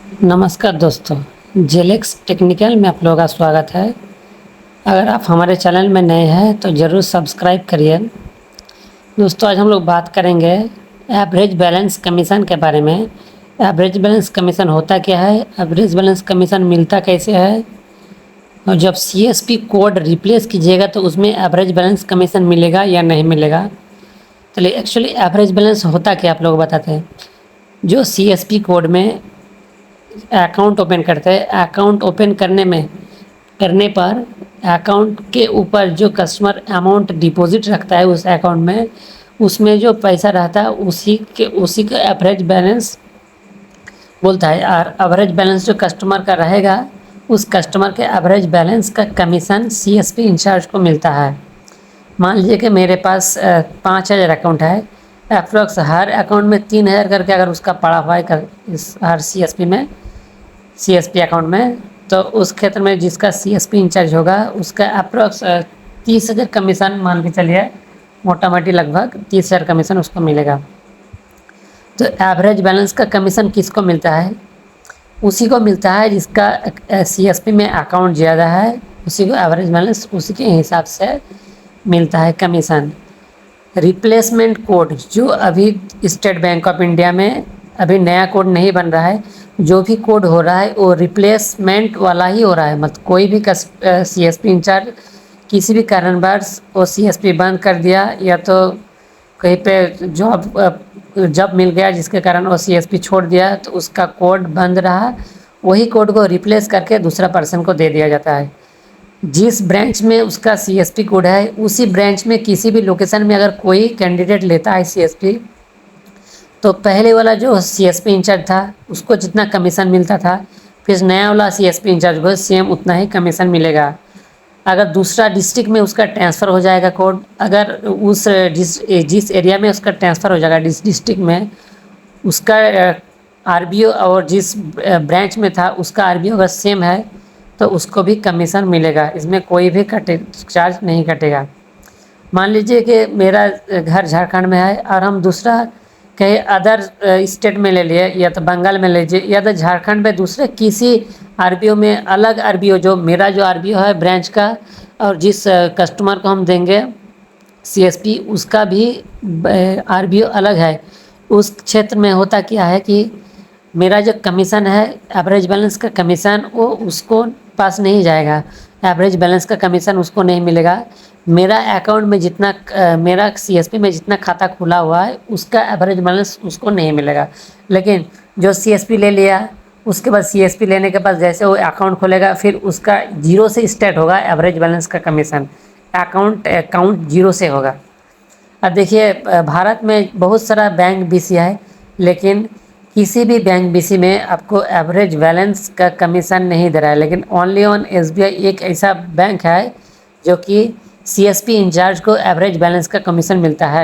नमस्कार दोस्तों, जेलेक्स टेक्निकल में आप लोगों का स्वागत है। अगर आप हमारे चैनल में नए हैं तो ज़रूर सब्सक्राइब करिए। दोस्तों, आज हम लोग बात करेंगे एवरेज बैलेंस कमीशन के बारे में। एवरेज बैलेंस कमीशन होता क्या है, एवरेज बैलेंस कमीशन मिलता कैसे है, और जब सीएसपी कोड रिप्लेस कीजिएगा तो उसमें एवरेज बैलेंस कमीशन मिलेगा या नहीं मिलेगा। चलिए, एक्चुअली एवरेज बैलेंस होता क्या आप लोग बताते हैं। जो सीएसपी कोड में अकाउंट ओपन करते हैं, अकाउंट ओपन करने पर अकाउंट के ऊपर जो कस्टमर अमाउंट डिपॉजिट रखता है उस अकाउंट में, उसमें जो पैसा रहता है उसी का एवरेज बैलेंस बोलता है। और एवरेज बैलेंस जो कस्टमर का रहेगा, उस कस्टमर के एवरेज बैलेंस का कमीशन सीएसपी इंचार्ज को मिलता है। मान लीजिए कि मेरे पास 5,000 अकाउंट है, अप्रोक्स हर अकाउंट में 3,000 करके अगर उसका पड़ा हुआ है इस हर सीएसपी अकाउंट में, तो उस क्षेत्र में जिसका सीएसपी इंचार्ज होगा उसका अप्रोक्स 30,000 कमीशन मान के चलिए, मोटा मोटी लगभग 30,000 कमीशन उसको मिलेगा। तो एवरेज बैलेंस का कमीशन किसको मिलता है? उसी को मिलता है जिसका सीएसपी में अकाउंट ज़्यादा है, उसी को एवरेज बैलेंस उसी के हिसाब से मिलता है कमीशन। रिप्लेसमेंट कोड, जो अभी स्टेट बैंक ऑफ इंडिया में अभी नया कोड नहीं बन रहा है, जो भी कोड हो रहा है वो रिप्लेसमेंट वाला ही हो रहा है। मतलब कोई भी सीएसपी इंचार्ज किसी भी कारणवश वो सीएसपी बंद कर दिया, या तो कहीं पे जॉब मिल गया जिसके कारण वो सीएसपी छोड़ दिया, तो उसका कोड बंद रहा, वही कोड को रिप्लेस करके दूसरा पर्सन को दे दिया जाता है। जिस ब्रांच में उसका सीएसपी कोड है, उसी ब्रांच में किसी भी लोकेशन में अगर कोई कैंडिडेट लेता है सीएसपी, तो पहले वाला जो सीएसपी इंचार्ज था उसको जितना कमीशन मिलता था, फिर नया वाला सीएसपी इंचार्ज को सेम उतना ही कमीशन मिलेगा। अगर दूसरा डिस्ट्रिक्ट में उसका ट्रांसफ़र हो जाएगा कोड, अगर उस जिस एरिया में उसका ट्रांसफ़र हो जाएगा जिस डिस्ट्रिक्ट में, उसका आरबीओ और जिस ब्रांच में था उसका आरबीओ अगर सेम है तो उसको भी कमीशन मिलेगा। इसमें कोई भी चार्ज नहीं कटेगा। मान लीजिए कि मेरा घर झारखंड में है और हम दूसरा कहीं अदर स्टेट में ले लिए, या तो बंगाल में ले लीजिए, या तो झारखंड में दूसरे किसी आरबीओ में अलग आरबीओ, जो मेरा जो आरबीओ है ब्रांच का, और जिस कस्टमर को हम देंगे सीएसपी उसका भी आरबीओ अलग है। उस क्षेत्र में होता क्या है कि मेरा जो कमीशन है, एवरेज बैलेंस का कमीशन, वो उसको पास नहीं जाएगा। एवरेज बैलेंस का कमीशन उसको नहीं मिलेगा। मेरा अकाउंट में जितना मेरा सीएसपी में जितना खाता खुला हुआ है उसका एवरेज बैलेंस उसको नहीं मिलेगा। लेकिन जो सीएसपी ले लिया, उसके बाद सीएसपी लेने के बाद जैसे वो अकाउंट खोलेगा, फिर उसका जीरो से स्टार्ट होगा एवरेज बैलेंस का कमीशन। अकाउंट जीरो से होगा। अब देखिए, भारत में बहुत सारा बैंक बीसी है, लेकिन किसी भी बैंक बीसी में आपको एवरेज बैलेंस का कमीशन नहीं दे रहा है। लेकिन ओनली ऑन एसबीआई एक ऐसा बैंक है जो कि सीएसपी इंचार्ज को एवरेज बैलेंस का कमीशन मिलता है।